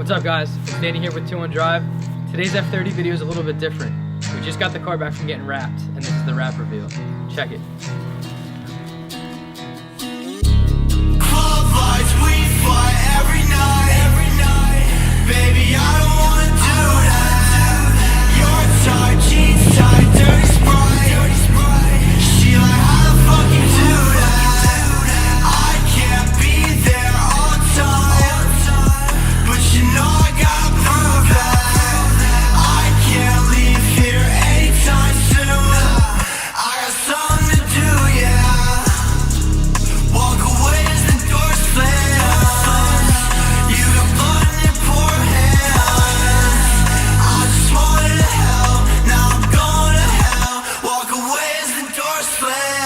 What's up guys, standing here with 2 on Drive. Today's F30 video is a little bit different. We just got the car back from getting wrapped, and this is the wrap reveal. Check it. Club lights, we fight every night. Baby, I don't wanna do that. Your tight, jeans tight, dirty sprite. She like, how the fuck you do that? I can't be there all the time, but you know I gotta prove that. I can't leave here anytime soon. I got something to do, yeah. Walk away as the door slams. You got blood in your poor hands. I just wanted to help, now I'm going to hell. Walk away as the door slams.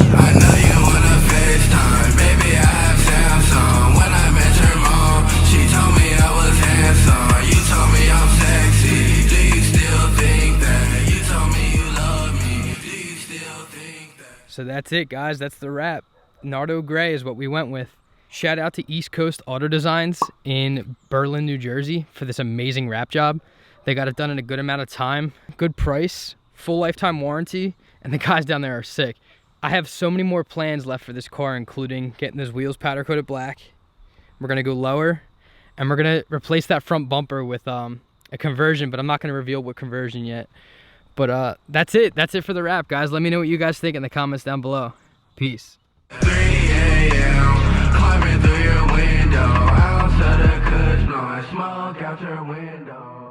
I know you wanna FaceTime, baby, I have Samsung. When I met your mom, she told me I was handsome. You told me I'm sexy, do you still think that? You told me you love me, do you still think that? So that's it guys, that's the wrap. Nardo Gray is what we went with. Shout out to East Coast Auto Designs in Berlin, New Jersey for this amazing wrap job. They got it done in a good amount of time, good price, full lifetime warranty, and the guys down there are sick. I have so many more plans left for this car, including getting those wheels powder coated black. We're gonna go lower, and we're gonna replace that front bumper with a conversion, but I'm not gonna reveal what conversion yet. But that's it for the wrap, guys. Let me know what you guys think in the comments down below. Peace. 3 a.m. climbing through your window, outside the cush blowing smoke out your window.